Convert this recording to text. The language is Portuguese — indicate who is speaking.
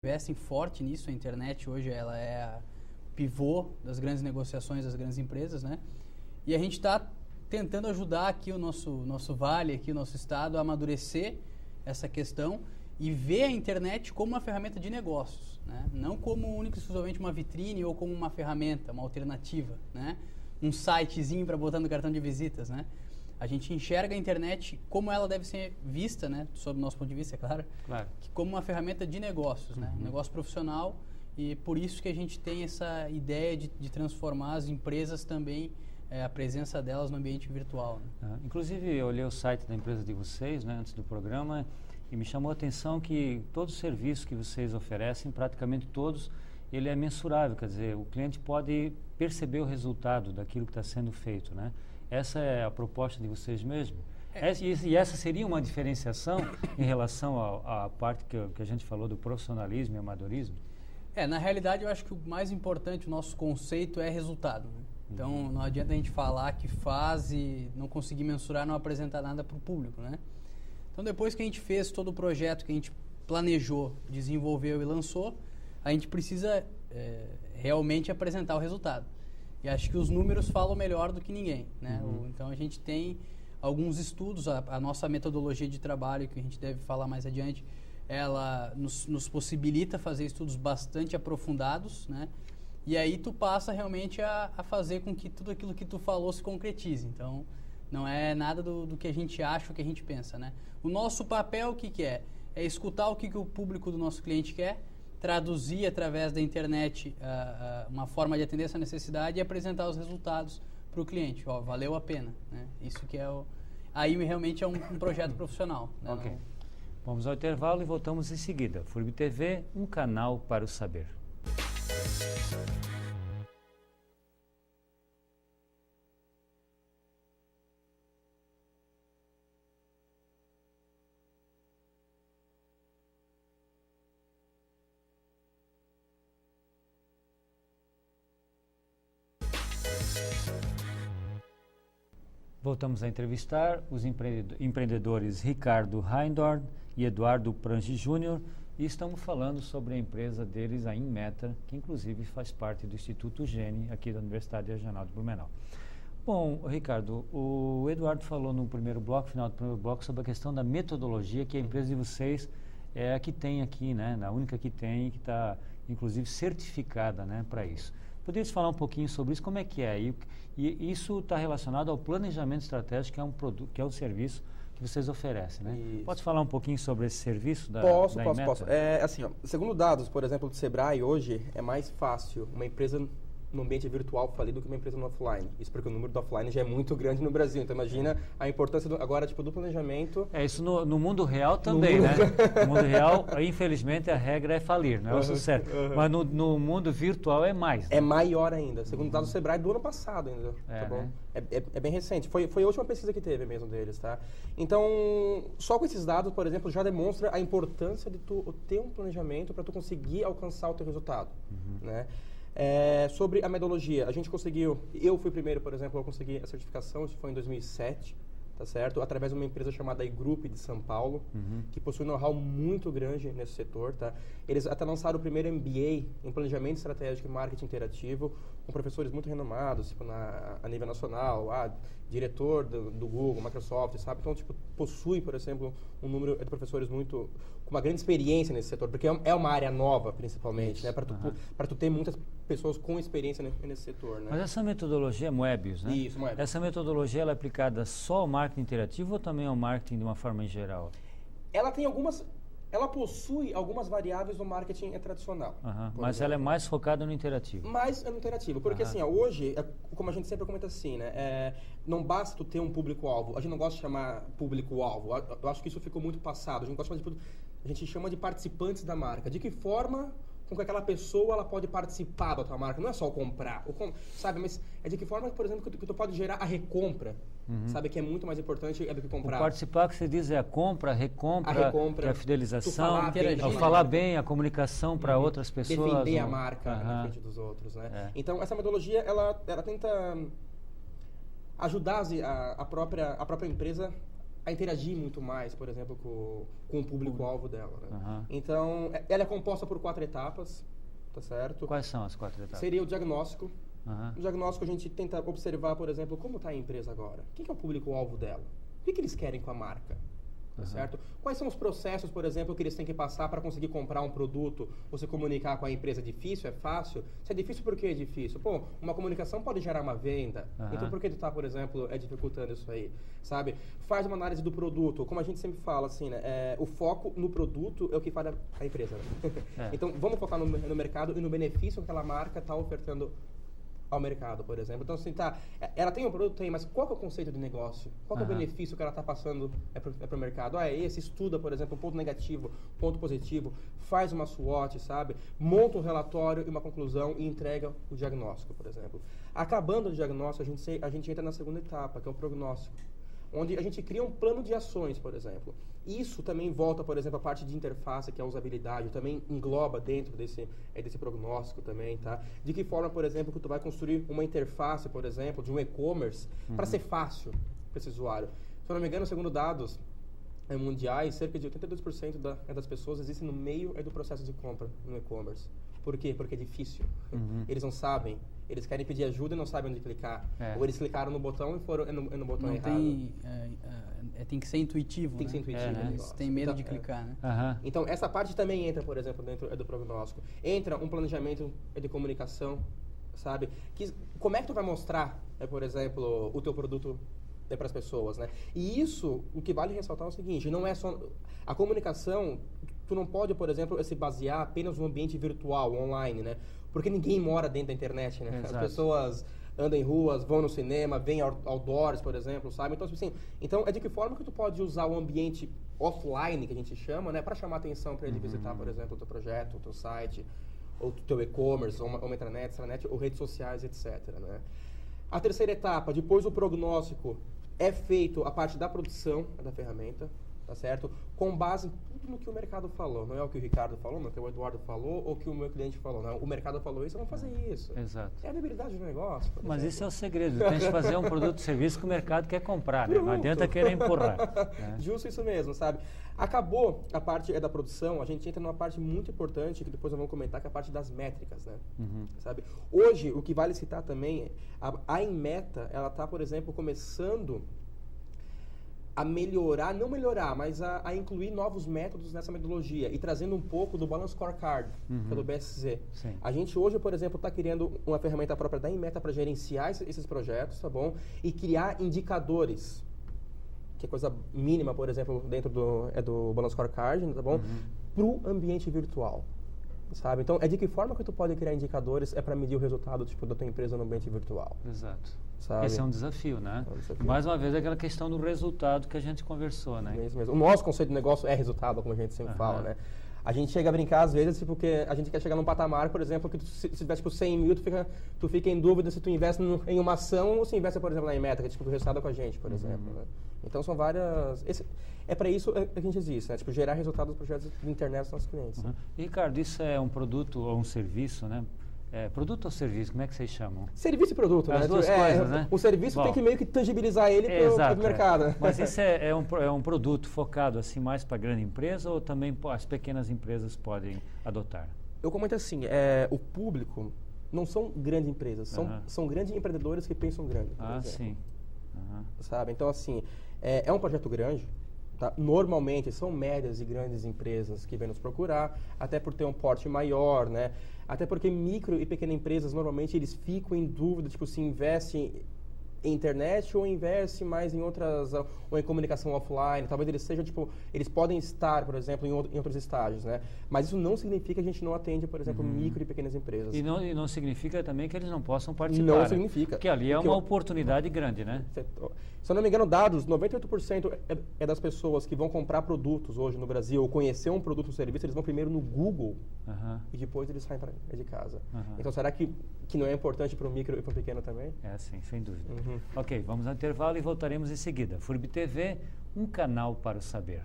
Speaker 1: investem forte nisso. A internet hoje ela é o pivô das grandes negociações das grandes empresas, né? E a gente está tentando ajudar aqui o nosso vale, aqui o nosso estado a amadurecer essa questão e ver a internet como uma ferramenta de negócios, né? Não como única e exclusivamente uma vitrine ou como uma ferramenta, uma alternativa, né? Um sitezinho para botar no cartão de visitas, né? A gente enxerga a internet como ela deve ser vista, né? Sob o nosso ponto de vista, é claro, que como uma ferramenta de negócios, né? Um negócio profissional, e por isso que a gente tem essa ideia de transformar as empresas também, a presença delas no ambiente virtual, né?
Speaker 2: Inclusive, eu olhei o site da empresa de vocês, né, antes do programa, e me chamou a atenção que todos os serviços que vocês oferecem, praticamente todos, ele é mensurável, quer dizer, o cliente pode perceber o resultado daquilo que está sendo feito, né? Essa é a proposta de vocês mesmo? E essa seria uma diferenciação em relação à parte que a gente falou do profissionalismo e amadorismo?
Speaker 1: Na realidade, eu acho que o mais importante, o nosso conceito é resultado, né? Então, não adianta a gente falar que faz e não conseguir mensurar, não apresentar nada para o público, né? Então, depois que a gente fez todo o projeto que a gente planejou, desenvolveu e lançou, a gente precisa realmente apresentar o resultado. E acho que os números falam melhor do que ninguém, né? Então, a gente tem alguns estudos, a nossa metodologia de trabalho, que a gente deve falar mais adiante, ela nos possibilita fazer estudos bastante aprofundados, né? E aí tu passa realmente a fazer com que tudo aquilo que tu falou se concretize. Então, não é nada do que a gente acha, o que a gente pensa, né? O nosso papel, o que é? É escutar o que o público do nosso cliente quer, traduzir através da internet uma forma de atender essa necessidade e apresentar os resultados para o cliente. Ó, valeu a pena, né? Isso que é aí realmente é um projeto profissional, né?
Speaker 2: Ok. Vamos ao intervalo e voltamos em seguida. FURB TV, um canal para o saber. Voltamos a entrevistar os empreendedores Ricardo Heindorn e Eduardo Prange Júnior e estamos falando sobre a empresa deles, a Inmetra, que inclusive faz parte do Instituto Gene, aqui da Universidade Regional de Blumenau. Bom, Ricardo, o Eduardo falou no primeiro bloco, final do primeiro bloco, sobre a questão da metodologia que a empresa de vocês é a que tem aqui, né? A única que tem e que está, inclusive, certificada, né, para isso. Poderia falar um pouquinho sobre isso, como é que é? E isso está relacionado ao planejamento estratégico, que é um produto, que é o serviço que vocês oferecem, né? Isso. Pode falar um pouquinho sobre esse serviço da
Speaker 3: Posso.
Speaker 2: Inmetra?
Speaker 3: Assim, ó, segundo dados, por exemplo, do Sebrae, hoje é mais fácil uma empresa no ambiente virtual falir do que uma empresa no offline. Isso porque o número do offline já é muito grande no Brasil. Então, imagina a importância agora do planejamento.
Speaker 2: Isso no mundo real também, né? No mundo real, infelizmente, a regra é falir, não é o sucesso. Mas no mundo virtual é mais. Né?
Speaker 3: É maior ainda. Segundo dados do Sebrae do ano passado ainda. Tá bom? Né? É bem recente. Foi a última pesquisa que teve mesmo deles, tá? Então, só com esses dados, por exemplo, já demonstra a importância de tu ter um planejamento para tu conseguir alcançar o teu resultado, né? Sobre a metodologia, a gente conseguiu, eu fui primeiro, por exemplo, eu consegui a certificação, isso foi em 2007, tá certo? Através de uma empresa chamada iGroup de São Paulo, que possui um know-how muito grande nesse setor, tá? Eles até lançaram o primeiro MBA em Planejamento Estratégico e Marketing Interativo, com professores muito renomados, tipo, a nível nacional, diretor do Google, Microsoft, sabe? Então, tipo, possui, por exemplo, um número de professores com uma grande experiência nesse setor, porque é uma área nova, principalmente, né? Para tu ter muitas pessoas com experiência nesse setor, né?
Speaker 2: Mas essa metodologia é Moebius, né?
Speaker 3: Isso, Moebius.
Speaker 2: Essa metodologia ela é aplicada só ao marketing interativo ou também ao marketing de uma forma em geral?
Speaker 3: Ela possui algumas variáveis do marketing tradicional.
Speaker 2: Mas ela é mais focada no interativo.
Speaker 3: Mais no interativo, porque assim, hoje, como a gente sempre comenta assim, né, não basta tu ter um público-alvo. A gente não gosta de chamar público-alvo. Eu acho que isso ficou muito passado. A gente chama de participantes da marca. De que forma com que aquela pessoa ela pode participar da tua marca? Não é só comprar, sabe? Mas é de que forma, por exemplo, que tu pode gerar a recompra, sabe? Que é muito mais importante do que comprar.
Speaker 2: O participar que você diz é a compra, a recompra, que é a fidelização, falar bem, a comunicação para outras pessoas.
Speaker 3: Defender a marca na frente dos outros, né? Então, essa metodologia, ela tenta ajudar a própria empresa a interagir muito mais, por exemplo, com o público-alvo dela. Né? Então, ela é composta por 4 etapas, tá certo?
Speaker 2: Quais são as 4 etapas?
Speaker 3: Seria o diagnóstico. No diagnóstico, a gente tenta observar, por exemplo, como está a empresa agora. Quem que é o público-alvo dela? O que eles querem com a marca? Tá certo? Quais são os processos, por exemplo, que eles têm que passar para conseguir comprar um produto ou se comunicar com a empresa? É difícil? É fácil? Se é difícil, por que é difícil? Pô, uma comunicação pode gerar uma venda. Então, por que tu tá, por exemplo, dificultando isso aí? Sabe? Faz uma análise do produto. Como a gente sempre fala, assim, né? O foco no produto é o que faz a empresa. Né? Então, vamos focar no mercado e no benefício que aquela marca está ofertando ao mercado, por exemplo. Então, assim, ela tem um produto? Tem, mas qual que é o conceito de negócio? Qual que é o benefício que ela está passando para o mercado? É esse, estuda, por exemplo, ponto negativo, ponto positivo, faz uma SWOT, sabe? Monta um relatório e uma conclusão e entrega o diagnóstico, por exemplo. Acabando o diagnóstico, a gente entra na segunda etapa, que é o prognóstico, onde a gente cria um plano de ações, por exemplo. Isso também volta, por exemplo, a parte de interface, que é a usabilidade, também engloba dentro desse prognóstico também, tá? De que forma, por exemplo, que tu vai construir uma interface, por exemplo, de um e-commerce, para ser fácil para esse usuário. Se eu não me engano, segundo dados mundiais, cerca de 82% das pessoas existem no meio do processo de compra no e-commerce. Por quê? Porque é difícil. Eles não sabem. Eles querem pedir ajuda e não sabem onde clicar. Ou eles clicaram no botão e foram no botão errado.
Speaker 1: Tem que ser intuitivo.
Speaker 3: Tem que ser intuitivo.
Speaker 1: Né? Eles têm medo de clicar. Né?
Speaker 3: Então, essa parte também entra, por exemplo, dentro do prognóstico. Entra um planejamento de comunicação, sabe? Como é que tu vai mostrar, por exemplo, o teu produto para as pessoas, né? E isso, o que vale ressaltar é o seguinte, não é só... A comunicação, tu não pode, por exemplo, se basear apenas no ambiente virtual, online, né? Porque ninguém mora dentro da internet, né?
Speaker 2: Exato.
Speaker 3: As pessoas andam em ruas, vão no cinema, vêm outdoors, por exemplo, sabe? Então, assim, é de que forma que tu pode usar o ambiente offline, que a gente chama, né? Para chamar atenção para ele visitar, por exemplo, o teu projeto, o teu site, ou o teu e-commerce, ou uma intranet, ou redes sociais, etc, né? A terceira etapa, depois do prognóstico, é feito a parte da produção da ferramenta, tá certo? Com base em tudo no que o mercado falou. Não é o que o Ricardo falou, não é o que o Eduardo falou, ou o que o meu cliente falou. Não, o mercado falou isso, vamos fazer isso.
Speaker 2: Exato.
Speaker 3: É a viabilidade do negócio.
Speaker 2: Mas isso é o segredo. Tem que fazer um produto ou serviço que o mercado quer comprar, né? Não adianta querer empurrar. Né?
Speaker 3: Justo isso mesmo, sabe? Acabou a parte da produção, a gente entra numa parte muito importante, que depois nós vamos comentar, que é a parte das métricas, né? Sabe? Hoje, o que vale citar também, a Inmeta, ela está, por exemplo, começando a melhorar, não melhorar, mas a incluir novos métodos nessa metodologia e trazendo um pouco do Balance Scorecard, pelo BSC.
Speaker 2: Sim.
Speaker 3: A gente hoje, por exemplo, está criando uma ferramenta própria da Inmeta para gerenciar esses projetos, tá bom? E criar indicadores, que é coisa mínima, por exemplo, dentro do Balance Scorecard, tá bom? Para o ambiente virtual. Sabe? Então, de que forma que tu pode criar indicadores para medir o resultado da tua empresa no ambiente virtual?
Speaker 2: Exato.
Speaker 3: Sabe?
Speaker 2: Esse é um desafio, né? Mais uma vez, aquela questão do resultado que a gente conversou, né?
Speaker 3: É isso mesmo. O nosso conceito de negócio é resultado, como a gente sempre fala, né? A gente chega a brincar às vezes porque a gente quer chegar num patamar, por exemplo, que se tiver 100 mil, tu fica em dúvida se tu investe em uma ação ou se investe, por exemplo, na Inmeta, que é o resultado com a gente, por exemplo. Né? Então são várias... É para isso que a gente existe, né? Gerar resultados dos projetos de internet dos nossos clientes.
Speaker 2: E, Ricardo, isso é um produto ou um serviço, né? Produto ou serviço, como é que vocês chamam?
Speaker 3: Serviço e produto,
Speaker 2: As
Speaker 3: né?
Speaker 2: duas coisas, né?
Speaker 3: O serviço tem que meio que tangibilizar ele para o mercado.
Speaker 2: Mas isso é um produto focado assim mais para a grande empresa ou também as pequenas empresas podem adotar?
Speaker 3: Eu comento assim, o público não são grandes empresas, são grandes empreendedores que pensam grande.
Speaker 2: Sim.
Speaker 3: Sabe? Então, assim, é um projeto grande. Tá? Normalmente são médias e grandes empresas que vêm nos procurar, até por ter um porte maior, né? Até porque micro e pequenas empresas, normalmente, eles ficam em dúvida, se investem em internet ou investe mais em outras, ou em comunicação offline. Talvez eles sejam, eles podem estar, por exemplo, em outros estágios, né? Mas isso não significa que a gente não atende, por exemplo, micro e pequenas empresas.
Speaker 2: E não significa também que eles não possam participar.
Speaker 3: Não significa.
Speaker 2: Porque ali é uma oportunidade grande, né?
Speaker 3: Se eu não me engano, dados, 98% é das pessoas que vão comprar produtos hoje no Brasil ou conhecer um produto ou serviço, eles vão primeiro no Google e depois eles saem de casa. Então, será que não é importante para o micro e para o pequeno também?
Speaker 2: É sim, sem dúvida. Ok, vamos ao intervalo e voltaremos em seguida. FURB TV, um canal para o saber.